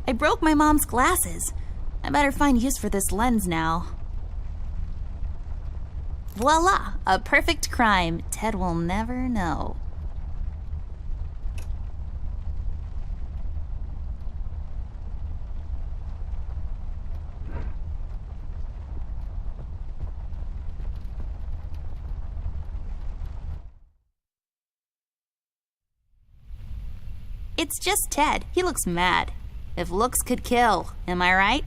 I broke my mom's glasses. I better find use for this lens now. Voila! A perfect crime Ted will never know. It's just Ted. He looks mad. If looks could kill, am I right?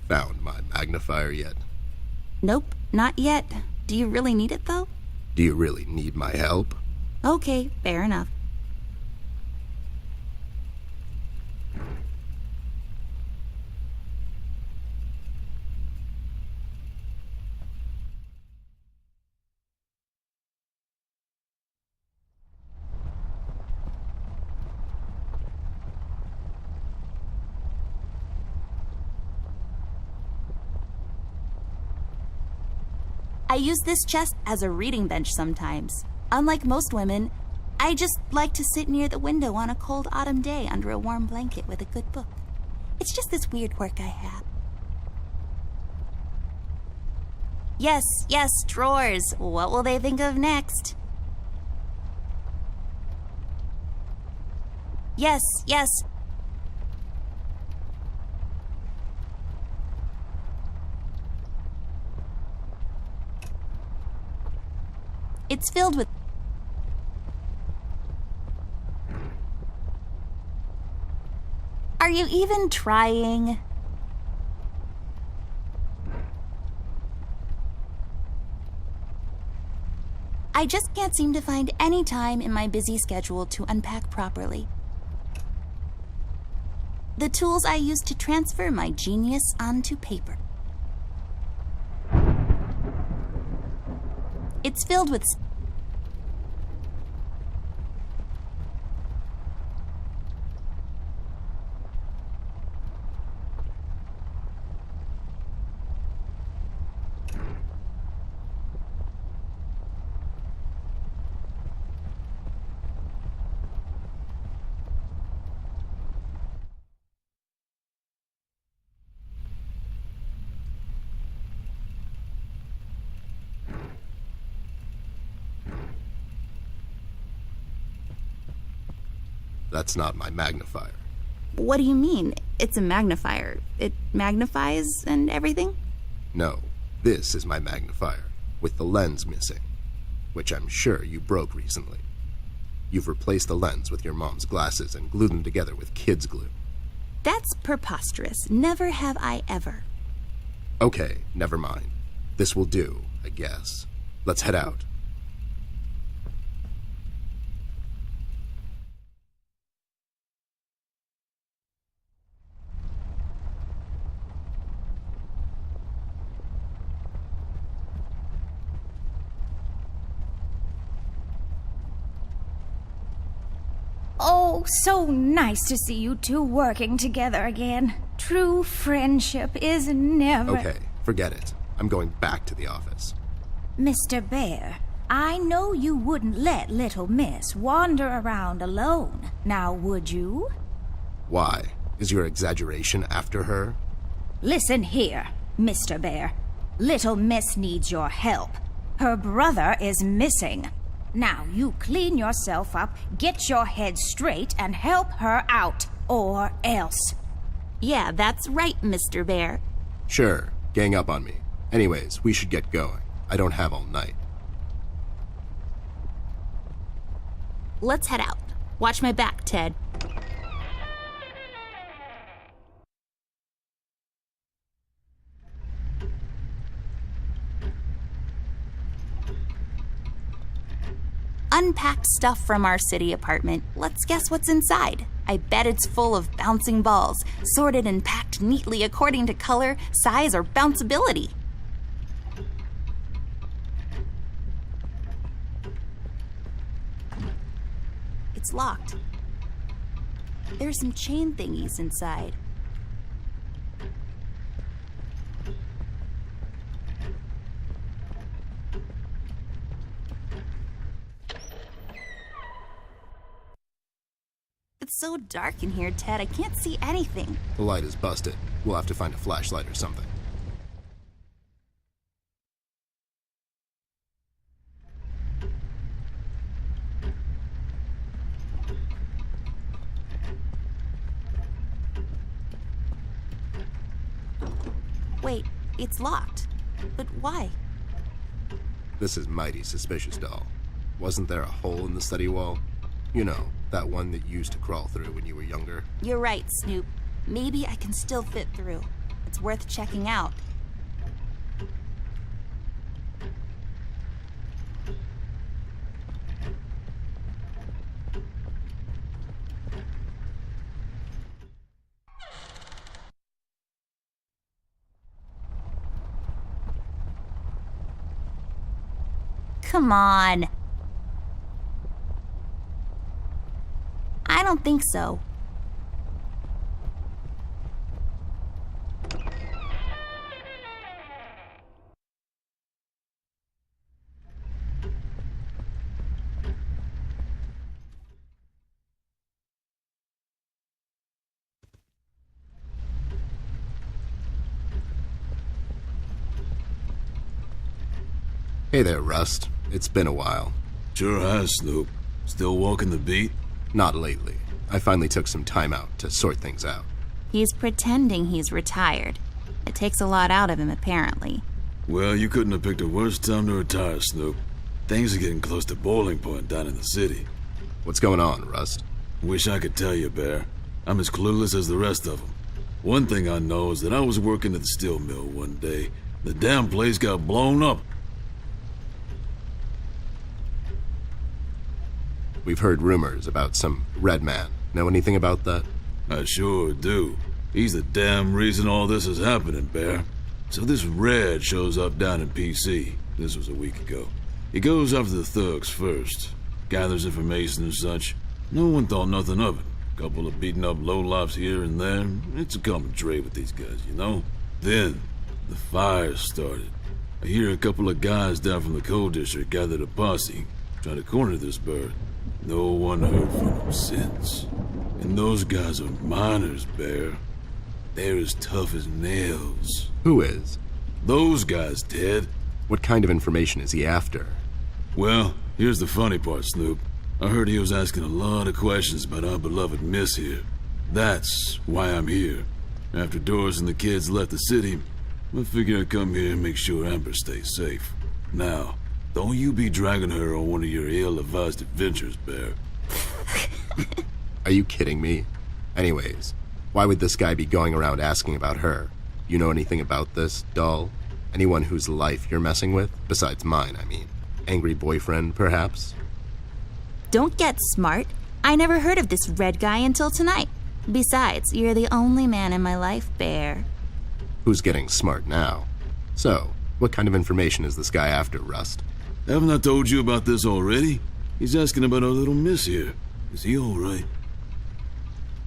Found my magnifier yet? Nope, not yet. Do you really need it, though? Do you really need my help? Okay, fair enough. I use this chest as a reading bench sometimes. Unlike most women, I just like to sit near the window on a cold autumn day under a warm blanket with a good book. It's just this weird quirk I have. Yes, drawers. What will they think of next? Yes. It's filled with... Are you even trying? I just can't seem to find any time in my busy schedule to unpack properly. The tools I use to transfer my genius onto paper. It's filled with... That's not my magnifier. What do you mean? It's a magnifier. It magnifies and everything? No, this is my magnifier, with the lens missing, which I'm sure you broke recently. You've replaced the lens with your mom's glasses and glued them together with kids' glue. That's preposterous. Never have I ever. Okay, never mind. This will do, I guess. Let's head out. Oh, so nice to see you two working together again. True friendship is never... Okay, forget it. I'm going back to the office. Mr. Bear, I know you wouldn't let little miss wander around alone, now would you? Why? Is your exaggeration after her? Listen here, Mr. Bear. Little miss needs your help. Her brother is missing. Now you clean yourself up, get your head straight, and help her out, or else. Yeah, that's right, Mr. Bear. Sure, gang up on me. Anyways, we should get going. I don't have all night. Let's head out. Watch my back, Ted. Unpacked stuff from our city apartment. Let's guess what's inside. I bet it's full of bouncing balls, sorted and packed neatly according to color, size, or bounceability. It's locked. There's some chain thingies inside. It's so dark in here, Ted. I can't see anything. The light is busted. We'll have to find a flashlight or something. Wait, it's locked. But why? This is mighty suspicious, doll. Wasn't there a hole in the study wall? You know, that one that you used to crawl through when you were younger. You're right, Snoop. Maybe I can still fit through. It's worth checking out. Come on. I don't think so. Hey there, Rust. It's been a while. Sure has, Snoop. Still walking the beat? Not lately. I finally took some time out to sort things out. He's pretending he's retired. It takes a lot out of him, apparently. Well, you couldn't have picked a worse time to retire, Snoop. Things are getting close to boiling point down in the city. What's going on, Rust? Wish I could tell you, Bear. I'm as clueless as the rest of them. One thing I know is that I was working at the steel mill one day. The damn place got blown up. We've heard rumors about some red man. Know anything about that? I sure do. He's the damn reason all this is happening, Bear. So this Red shows up down in PC. This was a week ago. He goes after the thugs first. Gathers information and such. No one thought nothing of it. Couple of beaten up lowlifes here and there. It's a common trait with these guys, you know? Then, the fire started. I hear a couple of guys down from the coal district gathered a posse. Trying to corner this bird. No one heard from him since. And those guys are miners, Bear. They're as tough as nails. Who is? Those guys, Ted. What kind of information is he after? Well, here's the funny part, Snoop. I heard he was asking a lot of questions about our beloved Miss here. That's why I'm here. After Doris and the kids left the city, I figured I'd come here and make sure Amber stays safe. Now, don't you be dragging her on one of your ill-advised adventures, Bear. Are you kidding me? Anyways, why would this guy be going around asking about her? You know anything about this, doll? Anyone whose life you're messing with? Besides mine, I mean. Angry boyfriend, perhaps? Don't get smart. I never heard of this Red guy until tonight. Besides, you're the only man in my life, Bear. Who's getting smart now? So, what kind of information is this guy after, Rust? Haven't I told you about this already? He's asking about our little Miss here. Is he all right?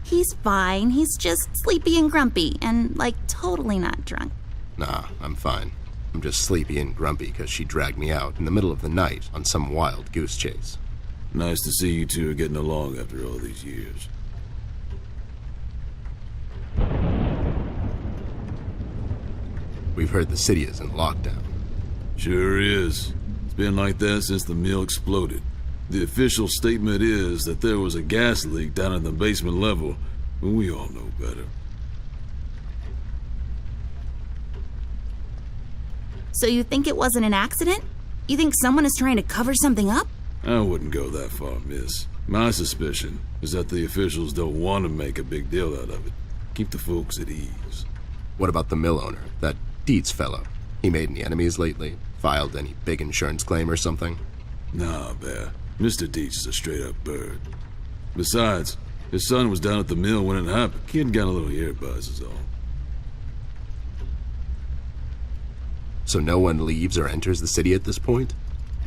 He's fine. He's just sleepy and grumpy and, like, totally not drunk. Nah, I'm fine. I'm just sleepy and grumpy because she dragged me out in the middle of the night on some wild goose chase. Nice to see you two are getting along after all these years. We've heard the city is in lockdown. Sure is. It's been like that since the mill exploded. The official statement is that there was a gas leak down at the basement level, but we all know better. So you think it wasn't an accident? You think someone is trying to cover something up? I wouldn't go that far, miss. My suspicion is that the officials don't want to make a big deal out of it. Keep the folks at ease. What about the mill owner, that Dietz fellow? He made any enemies lately? Filed any big insurance claim or something? Nah, Bear. Mr. Dietz is a straight-up bird. Besides, his son was down at the mill when it happened. Kid got a little ear buzz is all. So no one leaves or enters the city at this point?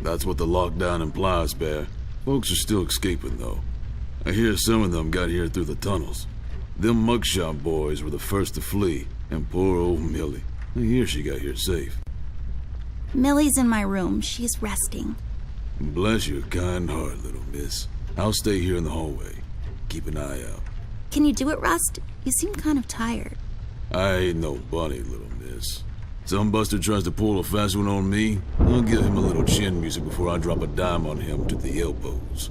That's what the lockdown implies, Bear. Folks are still escaping, though. I hear some of them got here through the tunnels. Them mugshot boys were the first to flee, and poor old Millie. I hear she got here safe. Millie's in my room. She's resting. Bless your kind heart, little miss. I'll stay here in the hallway. keep an eye out. Can you do it, Rust? You seem kind of tired. I ain't no bunny, little miss. Some buster tries to pull a fast one on me, I'll give him a little chin music before I drop a dime on him to the elbows.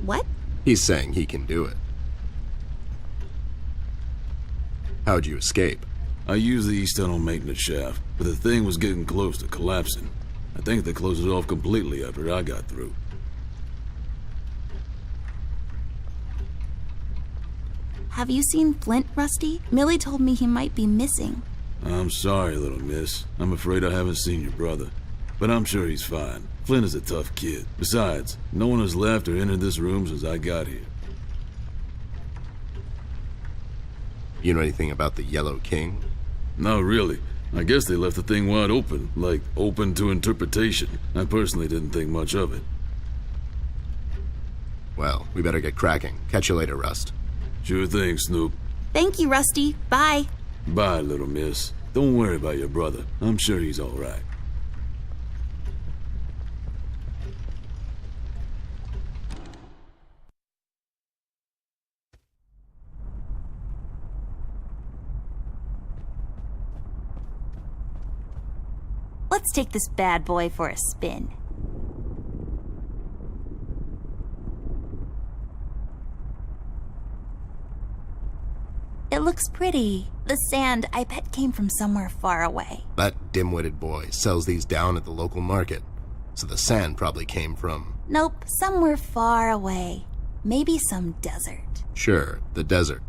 What? He's saying he can do it. How'd you escape? I used the east tunnel maintenance shaft, but the thing was getting close to collapsing. I think they closed it off completely after I got through. Have you seen Flint, Rusty? Millie told me he might be missing. I'm sorry, little miss. I'm afraid I haven't seen your brother. But I'm sure he's fine. Flint is a tough kid. Besides, no one has left or entered this room since I got here. You know anything about the Yellow King? Not really. I guess they left the thing wide open, like open to interpretation. I personally didn't think much of it. Well, we better get cracking. Catch you later, Rust. Sure thing, Snoop. Thank you, Rusty. Bye. Bye, little miss. Don't worry about your brother. I'm sure he's all right. Let's take this bad boy for a spin. It looks pretty. The sand, I bet, came from somewhere far away. That dim-witted boy sells these down at the local market, so the sand probably came from... Nope, somewhere far away. Maybe some desert. Sure, the desert.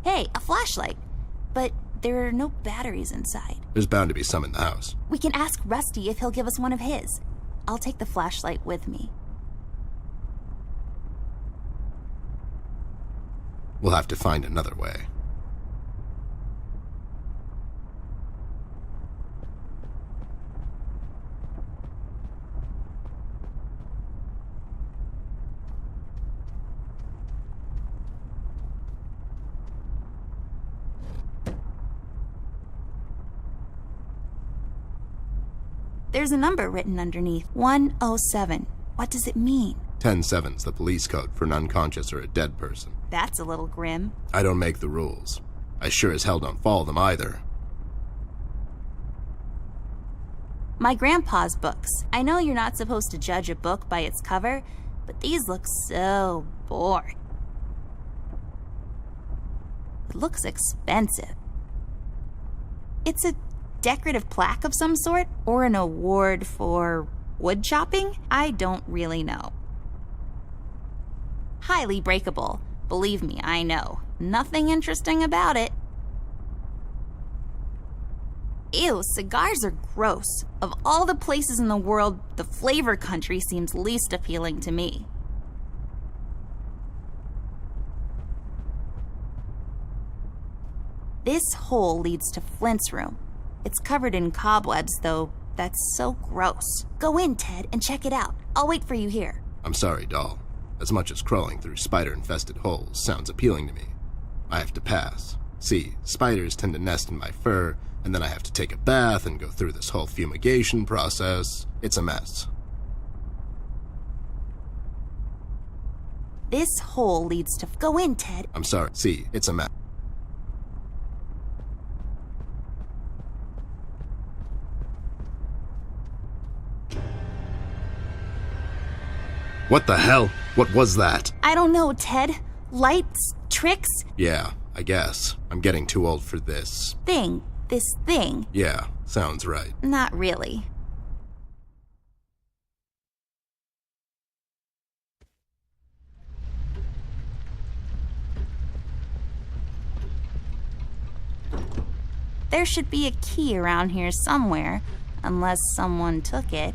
Hey, a flashlight. But there are no batteries inside. There's bound to be some in the house. We can ask Rusty if he'll give us one of his. I'll take the flashlight with me. We'll have to find another way. There's a number written underneath. 107. What does it mean? 10-7's the police code for an unconscious or a dead person. That's a little grim. I don't make the rules. I sure as hell don't follow them either. My grandpa's books. I know you're not supposed to judge a book by its cover, but these look so boring. It looks expensive. It's a decorative plaque of some sort, or an award for wood chopping? I don't really know. Highly breakable. Believe me, I know. Nothing interesting about it. Ew, cigars are gross. Of all the places in the world, the flavor country seems least appealing to me. This hole leads to Flint's room. It's covered in cobwebs, though. That's so gross. Go in, Ted, and check it out. I'll wait for you here. I'm sorry, doll. As much as crawling through spider-infested holes sounds appealing to me, I have to pass. See, spiders tend to nest in my fur, and then I have to take a bath and go through this whole fumigation process. It's a mess. This hole leads to... Go in, Ted. I'm sorry. See, it's a mess. What the hell? What was that? I don't know, Ted. Lights? Tricks? Yeah, I guess. I'm getting too old for this. This thing. Yeah, sounds right. Not really. There should be a key around here somewhere, unless someone took it.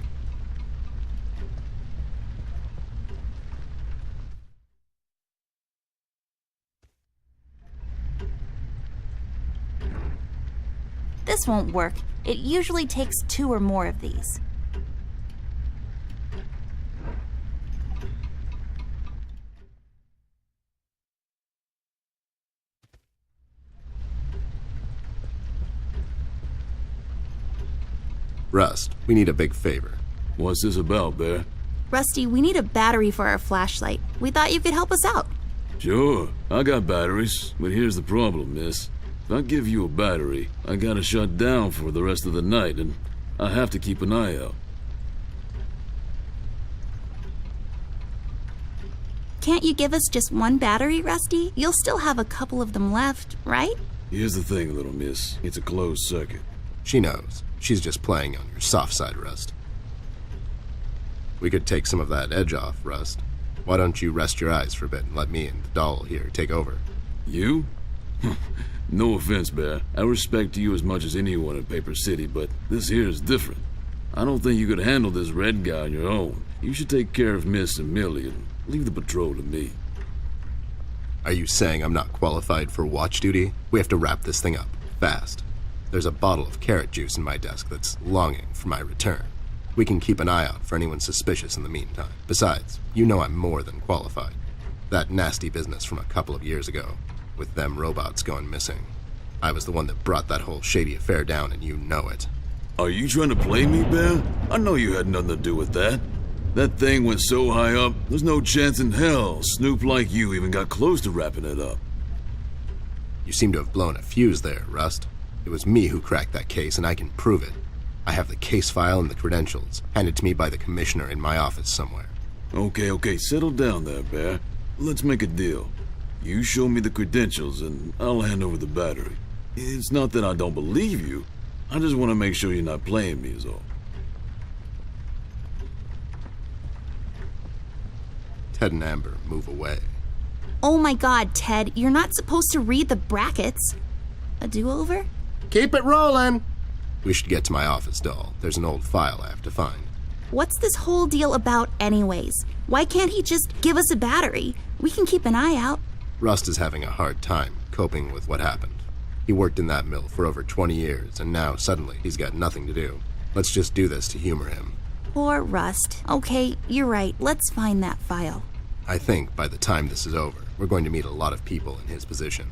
This won't work. It usually takes 2 or more of these. Rust, we need a big favor. What's this about, Bear? Rusty, we need a battery for our flashlight. We thought you could help us out. Sure, I got batteries, but here's the problem, miss. If I give you a battery, I gotta shut down for the rest of the night, and I have to keep an eye out. Can't you give us just one battery, Rusty? You'll still have a couple of them left, right? Here's the thing, little miss. It's a closed circuit. She knows. She's just playing on your soft side, Rust. We could take some of that edge off, Rust. Why don't you rest your eyes for a bit and let me and the doll here take over? You? No offense, Bear. I respect you as much as anyone in Paper City, but this here is different. I don't think you could handle this red guy on your own. You should take care of Miss and Millie and leave the patrol to me. Are you saying I'm not qualified for watch duty? We have to wrap this thing up, fast. There's a bottle of carrot juice in my desk that's longing for my return. We can keep an eye out for anyone suspicious in the meantime. Besides, you know I'm more than qualified. That nasty business from a couple of years ago, with them robots going missing. I was the one that brought that whole shady affair down, and you know it. Are you trying to play me, Bear? I know you had nothing to do with that. That thing went so high up, there's no chance in hell Snoop like you even got close to wrapping it up. You seem to have blown a fuse there, Rust. It was me who cracked that case, and I can prove it. I have the case file and the credentials, handed to me by the commissioner in my office somewhere. Okay, settle down there, Bear. Let's make a deal. You show me the credentials, and I'll hand over the battery. It's not that I don't believe you. I just want to make sure you're not playing me is all. Ted and Amber move away. Oh my god, Ted, you're not supposed to read the brackets. A do-over? Keep it rolling! We should get to my office, doll. There's an old file I have to find. What's this whole deal about anyways? Why can't he just give us a battery? We can keep an eye out. Rust is having a hard time coping with what happened. He worked in that mill for over 20 years, and now suddenly he's got nothing to do. Let's just do this to humor him. Poor Rust. Okay, you're right. Let's find that file. I think by the time this is over, we're going to meet a lot of people in his position.